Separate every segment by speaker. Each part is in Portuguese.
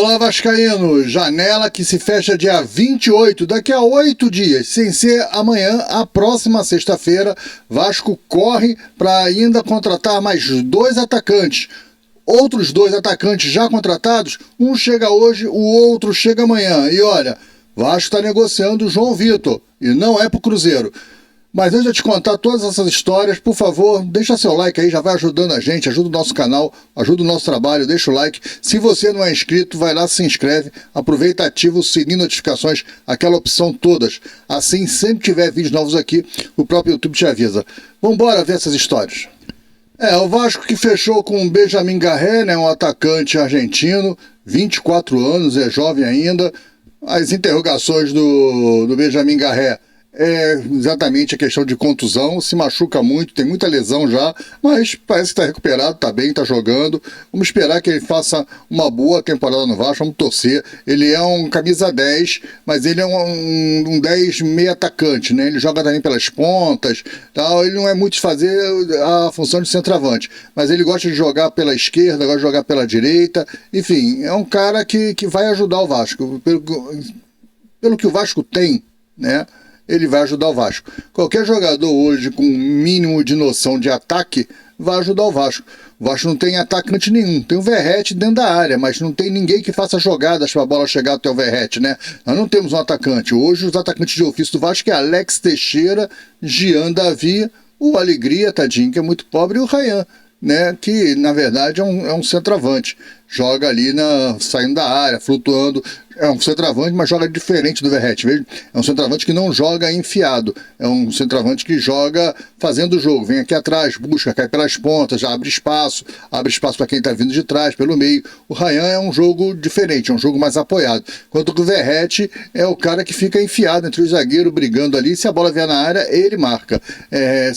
Speaker 1: Olá, vascaíno! Janela que se fecha dia 28, daqui a 8 dias, sem ser amanhã, a próxima sexta-feira. Vasco corre para ainda contratar mais 2 atacantes. Outros 2 atacantes já contratados, um chega hoje, o outro chega amanhã. E olha, Vasco está negociando o João Vitor, e não é para o Cruzeiro. Mas antes de eu te contar todas essas histórias, por favor, deixa seu like aí, já vai ajudando a gente, ajuda o nosso canal, ajuda o nosso trabalho, deixa o like. Se você não é inscrito, vai lá, se inscreve, aproveita, ativa o sininho de notificações, aquela opção todas. Assim, sempre que tiver vídeos novos aqui, o próprio YouTube te avisa. Vamos embora ver essas histórias. O Vasco que fechou com o Benjamin Garré, né, um atacante argentino, 24 anos, é jovem ainda. As interrogações do Benjamin Garré é exatamente a questão de contusão, se machuca muito, tem muita lesão já, mas parece que está recuperado, está bem, está jogando. Vamos esperar que ele faça uma boa temporada no Vasco, vamos torcer. Ele é um camisa 10, mas ele é um 10 meio atacante, né? Ele joga também pelas pontas, tal. Ele não é muito de fazer a função de centroavante, mas ele gosta de jogar pela esquerda, gosta de jogar pela direita, enfim, é um cara que vai ajudar o Vasco, pelo que o Vasco tem, né? Ele vai ajudar o Vasco. Qualquer jogador hoje com um mínimo de noção de ataque vai ajudar o Vasco. O Vasco não tem atacante nenhum. Tem o Verratti dentro da área, mas não tem ninguém que faça jogadas para a bola chegar até o Verratti, né? Nós não temos um atacante. Hoje os atacantes de ofício do Vasco é Alex Teixeira, Jean Davi, o Alegria, tadinho, que é muito pobre, e o Ryan, né, que na verdade é um centroavante, joga ali saindo da área, flutuando, é um centroavante, mas joga diferente do Verratti, veja? É um centroavante que não joga enfiado, é um centroavante que joga fazendo o jogo, vem aqui atrás, busca, cai pelas pontas, já abre espaço para quem está vindo de trás, pelo meio. O Ryan é um jogo diferente, é um jogo mais apoiado, enquanto que o Verratti é o cara que fica enfiado entre os zagueiros, brigando ali, se a bola vier na área, ele marca.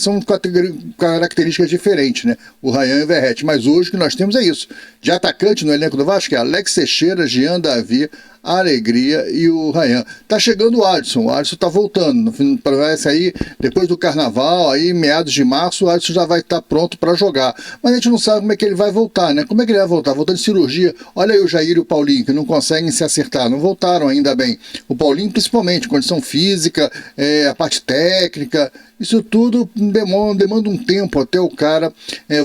Speaker 1: São características diferentes, né? O Ryan e o Verratti, mas hoje o que nós temos é isso. De atacante no elenco do Vasco é Alex Teixeira, Jean Davi, Alegria e o Ryan. Tá chegando o Alisson tá voltando, parece aí depois do Carnaval, aí meados de março, o Alisson já vai estar pronto para jogar, mas a gente não sabe como é que ele vai voltar, né? Como é que ele vai voltar? Voltando de cirurgia. Olha aí o Jair e o Paulinho, que não conseguem se acertar, não voltaram ainda bem. O Paulinho principalmente, condição física, a parte técnica, isso tudo demanda um tempo até o cara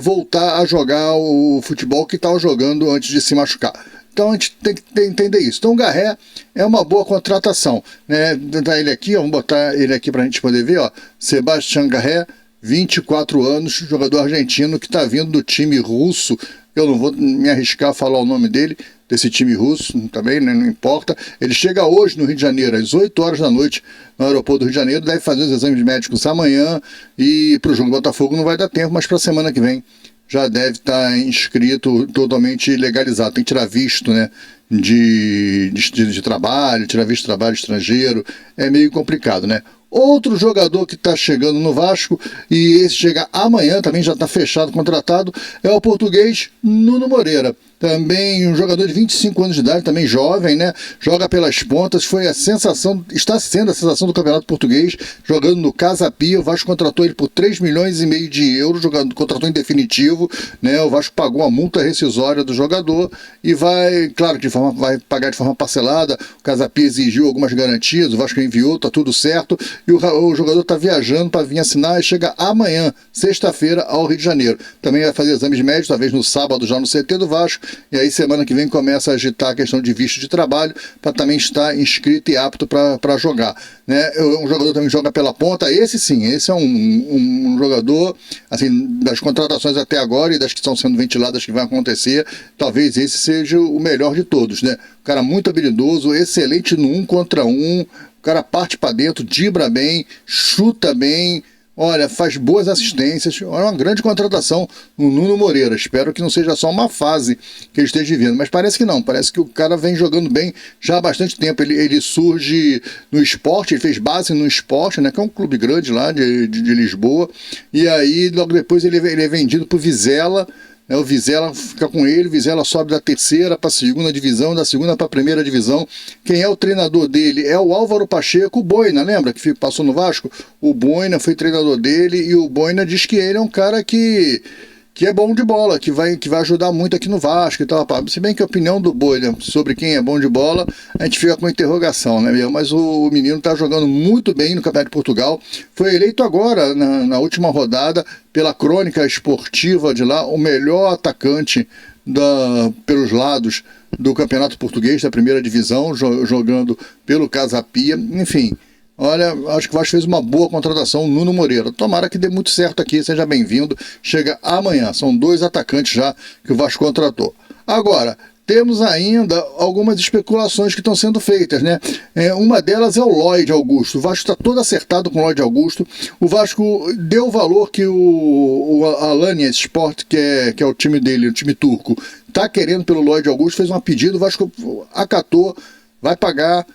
Speaker 1: voltar a jogar o futebol que estava jogando antes de se machucar. Então a gente tem que entender isso. Então o Garré é uma boa contratação, né? Tá ele aqui, vamos botar ele aqui para a gente poder ver, ó. Sebastián Garré, 24 anos, jogador argentino que está vindo do time russo. Eu não vou me arriscar a falar o nome dele, desse time russo também, né? Não importa. Ele chega hoje no Rio de Janeiro, às 8 horas da noite, no aeroporto do Rio de Janeiro, deve fazer os exames médicos amanhã, e para o jogo do Botafogo não vai dar tempo, mas para a semana que vem já deve estar inscrito, totalmente legalizado. Tem que tirar visto, né, de trabalho, tirar visto de trabalho estrangeiro, é meio complicado, né? Outro jogador que está chegando no Vasco, e esse chega amanhã, também já está fechado, contratado, é o português Nuno Moreira. Também um jogador de 25 anos de idade, também jovem, né? Joga pelas pontas, foi a sensação, está sendo a sensação do Campeonato Português, jogando no Casa Pia. O Vasco contratou ele por 3,5 milhões de euros, contratou em definitivo, né? O Vasco pagou a multa rescisória do jogador e vai, claro, vai pagar de forma parcelada. O Casa Pia exigiu algumas garantias, o Vasco enviou, tá tudo certo, e o jogador está viajando para vir assinar e chega amanhã, sexta-feira, ao Rio de Janeiro. Também vai fazer exames médicos, talvez no sábado já no CT do Vasco. E aí semana que vem começa a agitar a questão de visto de trabalho para também estar inscrito e apto para jogar, né? Um jogador também joga pela ponta, esse sim, esse é um jogador, assim, das contratações até agora e das que estão sendo ventiladas que vai acontecer, talvez esse seja o melhor de todos, né? Um cara muito habilidoso, excelente no 1 contra 1, o cara parte para dentro, dribla bem, chuta bem. Olha, faz boas assistências, é uma grande contratação no Nuno Moreira. Espero que não seja só uma fase que ele esteja vivendo, mas parece que não, parece que o cara vem jogando bem já há bastante tempo. Ele surge no Sport, ele fez base no Sport, né, que é um clube grande lá de Lisboa, e aí logo depois ele é vendido para o Vizela. O Vizela fica com ele, o Vizela sobe da 3ª para a 2ª divisão, da 2ª para a 1ª divisão. Quem é o treinador dele é o Álvaro Pacheco, o Boina, lembra que passou no Vasco? O Boina foi treinador dele, e o Boina diz que ele é um cara que que é bom de bola, que vai ajudar muito aqui no Vasco e tal. Se bem que a opinião do Boi, né, sobre quem é bom de bola, a gente fica com interrogação, né, meu? Mas o menino tá jogando muito bem no Campeonato de Portugal. Foi eleito agora, na última rodada, pela Crônica Esportiva de lá, o melhor atacante pelos lados do Campeonato Português, da primeira divisão, jogando pelo Casa Pia. Enfim, olha, acho que o Vasco fez uma boa contratação, Nuno Moreira. Tomara que dê muito certo aqui, seja bem-vindo. Chega amanhã, são 2 atacantes já que o Vasco contratou. Agora, temos ainda algumas especulações que estão sendo feitas, né? Uma delas é o Lloyd Augusto. O Vasco está todo acertado com o Lloyd Augusto. O Vasco deu o valor que o Alanya Sport, que é o time dele, o time turco, está querendo pelo Lloyd Augusto, fez um pedido, o Vasco acatou, vai pagar.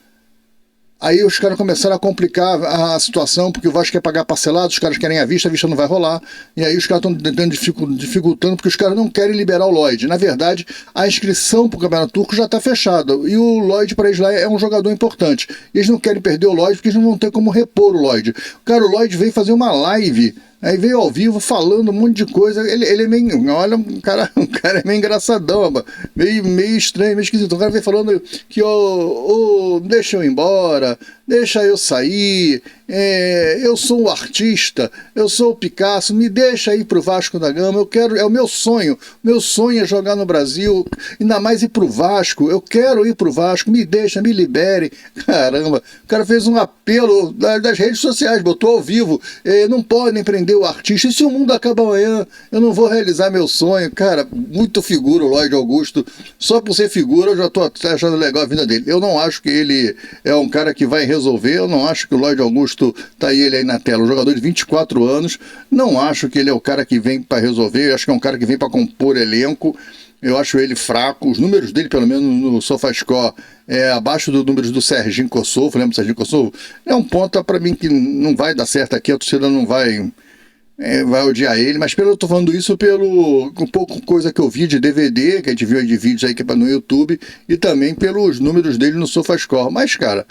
Speaker 1: Aí os caras começaram a complicar a situação, porque o Vasco quer pagar parcelado, os caras querem a vista não vai rolar. E aí os caras estão tentando dificultando, porque os caras não querem liberar o Lloyd. Na verdade, a inscrição para o Campeonato Turco já está fechada. E o Lloyd, para eles lá, é um jogador importante. Eles não querem perder o Lloyd, porque eles não vão ter como repor o Lloyd. O Lloyd veio fazer uma live. Aí veio ao vivo falando um monte de coisa. Ele é meio. Olha, um cara é meio engraçadão, meio estranho, meio esquisito. O cara veio falando que deixa eu ir embora, deixa eu sair, eu sou um artista, eu sou o Picasso, me deixa ir pro Vasco da Gama, é o meu sonho é jogar no Brasil, ainda mais ir pro Vasco, eu quero ir pro Vasco, me deixa, me libere. Caramba, o cara fez um apelo das redes sociais, botou ao vivo, não podem prender o artista, e se o mundo acaba amanhã, eu não vou realizar meu sonho. Cara, muito figura o Lloyd Augusto, só por ser figura eu já tô achando legal a vinda dele. Eu não acho que ele é um cara que vai resolver, eu não acho que o Lloyd Augusto, tá ele aí na tela, um jogador de 24 anos, não acho que ele é o cara que vem para resolver, eu acho que é um cara que vem para compor elenco. Eu acho ele fraco, os números dele, pelo menos no SofaScore, abaixo dos números do Serginho Kosovo. Lembra do Serginho Kosovo? É um ponta para mim que não vai dar certo aqui, a torcida não vai odiar ele, mas eu tô falando isso pelo um pouco coisa que eu vi de DVD, que a gente viu aí de vídeos aí que é no YouTube, e também pelos números dele no SofaScore. Mas, cara,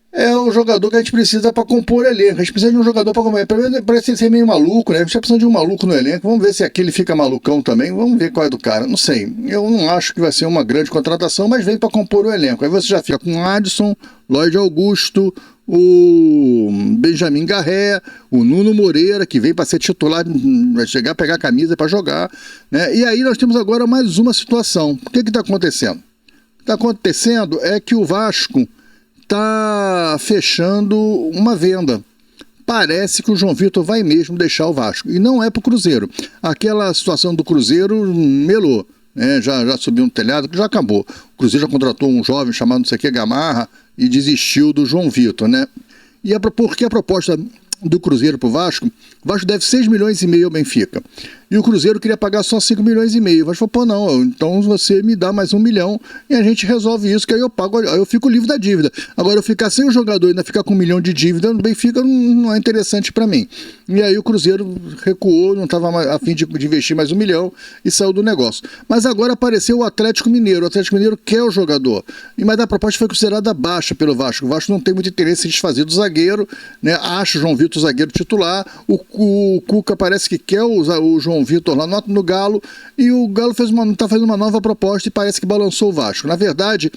Speaker 1: é um jogador que a gente precisa para compor elenco. A gente precisa de um jogador para compor. Parece ser meio maluco, né? A gente tá precisando de um maluco no elenco. Vamos ver se aquele fica malucão também. Vamos ver qual é do cara. Não sei. Eu não acho que vai ser uma grande contratação, mas vem para compor o elenco. Aí você já fica com o Adson, Lloyd Augusto, o Benjamin Garré, o Nuno Moreira, que vem para ser titular, vai chegar a pegar a camisa para jogar, né? E aí nós temos agora mais uma situação. O que está acontecendo? O que está acontecendo é que o Vasco está fechando uma venda. Parece que o João Vitor vai mesmo deixar o Vasco. E não é para o Cruzeiro. Aquela situação do Cruzeiro melou. Já subiu no telhado, que já acabou. O Cruzeiro já contratou um jovem chamado não sei o que, Gamarra, e desistiu do João Vitor, né? E porque a proposta do Cruzeiro para o Vasco deve 6,5 milhões ao Benfica. E o Cruzeiro queria pagar só 5,5 milhões. O Vasco falou, pô, não, então você me dá mais 1 milhão e a gente resolve isso, que aí eu pago, aí eu fico livre da dívida. Agora, eu ficar sem o jogador e ainda ficar com 1 milhão de dívida no Benfica não é interessante para mim. E aí o Cruzeiro recuou, não estava a fim de investir mais 1 milhão e saiu do negócio. Mas agora apareceu o Atlético Mineiro. O Atlético Mineiro quer o jogador. Mas a proposta foi considerada baixa pelo Vasco. O Vasco não tem muito interesse em desfazer do zagueiro, né? Acha o João Vitor o zagueiro titular. O Cuca parece que quer o João Vitor lá no Galo, e o Galo está fazendo uma nova proposta e parece que balançou o Vasco. Na verdade,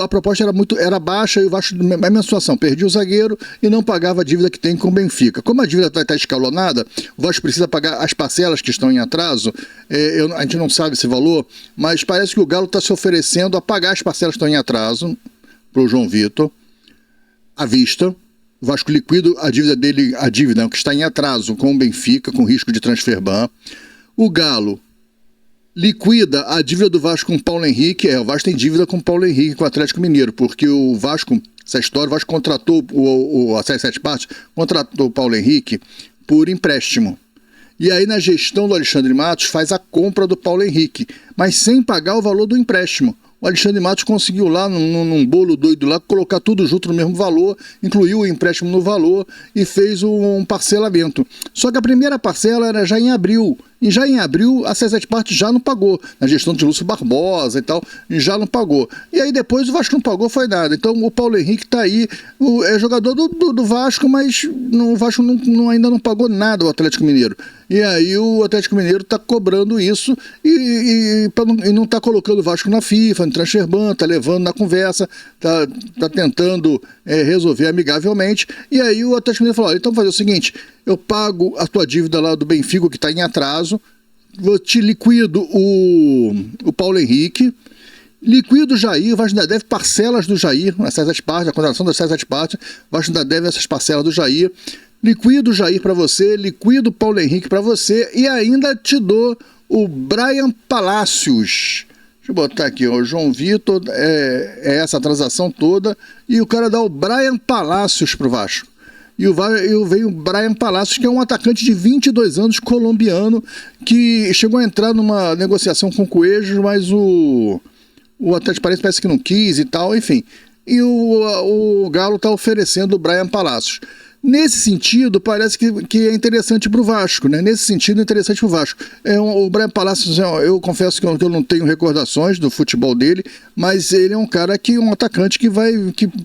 Speaker 1: a proposta era baixa e o Vasco, a mesma situação, perdia o zagueiro e não pagava a dívida que tem com o Benfica. Como a dívida está escalonada, o Vasco precisa pagar as parcelas que estão em atraso, a gente não sabe esse valor, mas parece que o Galo está se oferecendo a pagar as parcelas que estão em atraso para o João Vitor, à vista. O Vasco liquida a dívida que está em atraso com o Benfica, com risco de transferban. O Galo liquida a dívida do Vasco com o Paulo Henrique. O Vasco tem dívida com o Paulo Henrique, com o Atlético Mineiro, porque o Vasco, essa história, o Vasco contratou, a Série 7 Partes, contratou o Paulo Henrique por empréstimo. E aí, na gestão do Alexandre Matos, faz a compra do Paulo Henrique, mas sem pagar o valor do empréstimo. O Alexandre Matos conseguiu lá, num bolo doido lá, colocar tudo junto no mesmo valor, incluiu o empréstimo no valor e fez um parcelamento. Só que a primeira parcela era já em abril. E já em abril, a CSET Parte já não pagou, na gestão de Lúcio Barbosa e tal, já não pagou. E aí depois o Vasco não pagou, foi nada. Então o Paulo Henrique está aí, é jogador do Vasco, mas o Vasco ainda não pagou nada ao Atlético Mineiro. E aí o Atlético Mineiro está cobrando isso e não está colocando o Vasco na FIFA, no Transfer Ban, está levando na conversa, está tentando resolver amigavelmente. E aí o Atlético Mineiro falou, então vou fazer o seguinte, eu pago a tua dívida lá do Benfica que está em atraso, te liquido o Paulo Henrique, liquido o Jair, o Vasco ainda deve parcelas do Jair, a contratação da CSET Parte, o Vasco ainda deve essas parcelas do Jair, liquido o Jair para você, liquido o Paulo Henrique para você e ainda te dou o Brian Palacios. Deixa eu botar aqui, ó, o João Vitor, essa transação toda, e o cara dá o Brian Palacios pro Vasco. E veio o Brian Palacios, que é um atacante de 22 anos, colombiano, que chegou a entrar numa negociação com o Coelho, mas o Atlético parece que não quis e tal, enfim. E o Galo está oferecendo o Brian Palacios. Nesse sentido, parece que é interessante para o Vasco, né? Nesse sentido, é interessante para o Vasco. O Brian Palacios, eu confesso que eu não tenho recordações do futebol dele, mas ele é um cara um atacante que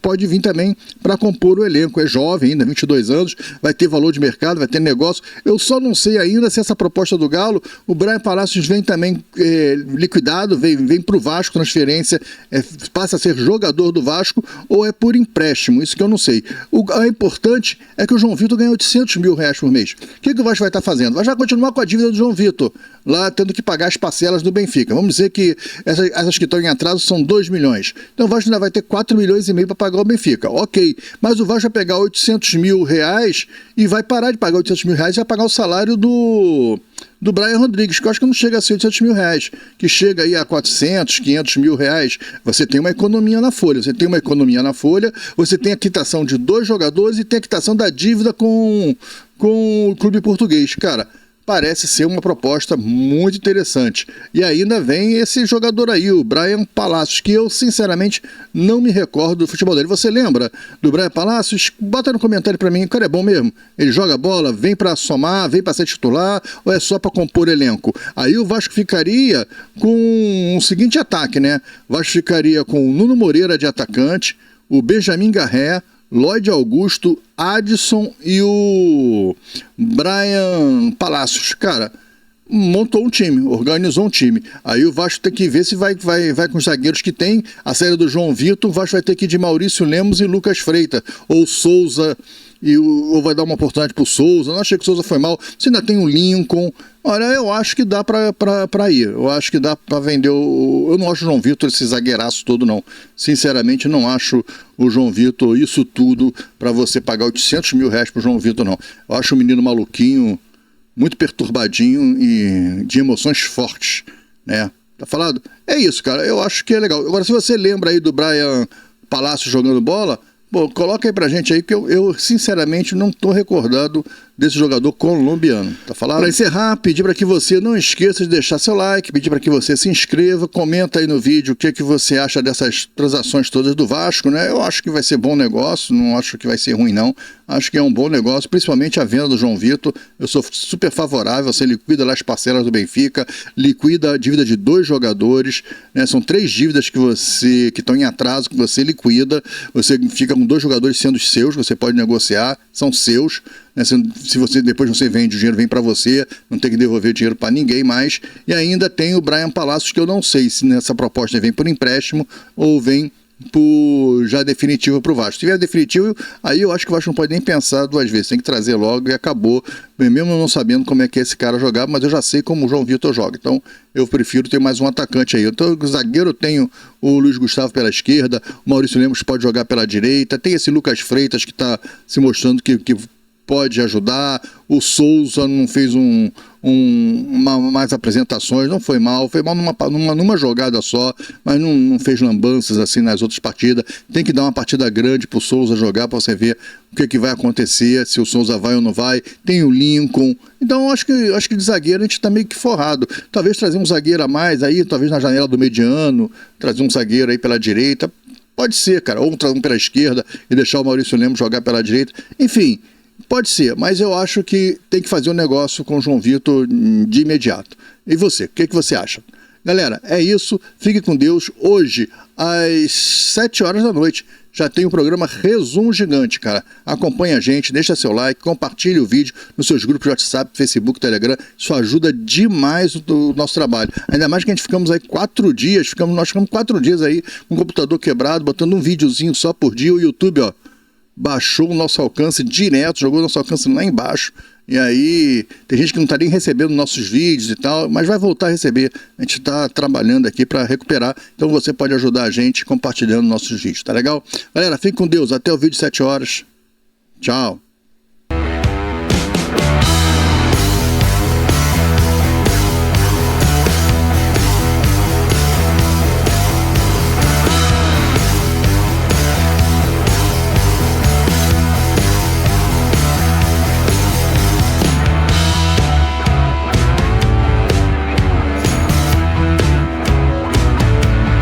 Speaker 1: pode vir também para compor o elenco. É jovem ainda, 22 anos, vai ter valor de mercado, vai ter negócio. Eu só não sei ainda se essa proposta do Galo, o Brian Palacios vem também liquidado, vem para o Vasco, transferência, passa a ser jogador do Vasco ou é por empréstimo, isso que eu não sei. O importante é que o João Vitor ganha 800 mil reais por mês. O que o Vasco vai estar fazendo? Vai continuar com a dívida do João Vitor, lá tendo que pagar as parcelas do Benfica. Vamos dizer que essas que estão em atraso são 2 milhões. Então o Vasco ainda vai ter 4 milhões e meio para pagar o Benfica. Ok, mas o Vasco vai pegar 800 mil reais e vai parar de pagar 800 mil reais e vai pagar o salário do Brian Rodrigues, que eu acho que não chega a ser 800 mil reais, que chega aí a 400, 500 mil reais. Você tem uma economia na folha, você tem a quitação de 2 jogadores e tem a quitação da dívida com o clube português. Cara, parece ser uma proposta muito interessante. E ainda vem esse jogador aí, o Brian Palacios, que eu sinceramente não me recordo do futebol dele. Você lembra do Brian Palacios? Bota no comentário pra mim, o cara é bom mesmo? Ele joga bola, vem pra somar, vem pra ser titular ou é só pra compor elenco? Aí o Vasco ficaria com o seguinte ataque, né? O Vasco ficaria com o Nuno Moreira de atacante, o Benjamin Garré, Lloyd Augusto, Adson e o Brian Palacios. Cara, montou um time, organizou um time. Aí o Vasco tem que ver se vai com os zagueiros que tem. A saída do João Vitor, o Vasco vai ter que ir de Maurício Lemos e Lucas Freitas. Ou Souza, ou vai dar uma oportunidade pro Souza. Não achei que o Souza foi mal. Você ainda tem o Lincoln. Olha, eu acho que dá pra ir. Eu acho que dá pra vender eu não acho o João Vitor esse zagueiraço todo, não. Sinceramente, não acho o João Vitor isso tudo pra você pagar 800 mil reais pro João Vitor, não. Eu acho um menino maluquinho, muito perturbadinho e de emoções fortes, né? Tá falado? É isso, cara. Eu acho que é legal. Agora, se você lembra aí do Brian Palacios jogando bola, pô, coloca aí pra gente aí, que eu sinceramente não tô recordado desse jogador colombiano, tá falando? Para encerrar, pedir para que você não esqueça de deixar seu like, pedir para que você se inscreva, comenta aí no vídeo o que você acha dessas transações todas do Vasco, né? Eu acho que vai ser bom negócio, não acho que vai ser ruim não, acho que é um bom negócio, principalmente a venda do João Vitor, eu sou super favorável, você liquida lá as parcelas do Benfica, liquida a dívida de 2 jogadores, né? São 3 dívidas que estão em atraso, que você liquida, você fica com 2 jogadores sendo seus, você pode negociar, são seus, né? Se você depois você vende, o dinheiro vem para você, não tem que devolver dinheiro para ninguém mais. E ainda tem o Brian Palacios, que eu não sei se nessa proposta vem por empréstimo ou vem por já definitivo para o Vasco. Se tiver definitivo, aí eu acho que o Vasco não pode nem pensar 2 vezes, tem que trazer logo e acabou, mesmo não sabendo como é que esse cara jogar, mas eu já sei como o João Vitor joga, então eu prefiro ter mais um atacante aí. Então, o zagueiro, eu tenho o Luiz Gustavo pela esquerda, o Maurício Lemos pode jogar pela direita, tem esse Lucas Freitas que está se mostrando que pode ajudar, o Souza não fez mais apresentações, não foi mal numa jogada só, mas não fez lambanças assim nas outras partidas. Tem que dar uma partida grande pro Souza jogar para você ver o que vai acontecer, se o Souza vai ou não vai. Tem o Lincoln, então acho que de zagueiro a gente tá meio que forrado. Talvez trazer um zagueiro a mais aí, talvez na janela do mediano, trazer um zagueiro aí pela direita, pode ser, cara, ou um pela esquerda e deixar o Maurício Lemos jogar pela direita, enfim. Pode ser, mas eu acho que tem que fazer um negócio com o João Vitor de imediato. E você, o que você acha? Galera, é isso. Fique com Deus. Hoje, às 7 horas da noite, já tem o programa Resumo Gigante, cara. Acompanhe a gente, deixa seu like, compartilhe o vídeo nos seus grupos de WhatsApp, Facebook, Telegram. Isso ajuda demais o nosso trabalho. Ainda mais que a gente ficamos aí 4 dias, nós ficamos 4 dias aí com o computador quebrado, botando um videozinho só por dia. O YouTube, ó, baixou o nosso alcance direto, jogou o nosso alcance lá embaixo. E aí, tem gente que não está nem recebendo nossos vídeos e tal, mas vai voltar a receber. A gente está trabalhando aqui para recuperar. Então você pode ajudar a gente compartilhando nossos vídeos, tá legal? Galera, fique com Deus. Até o vídeo 7 horas. Tchau.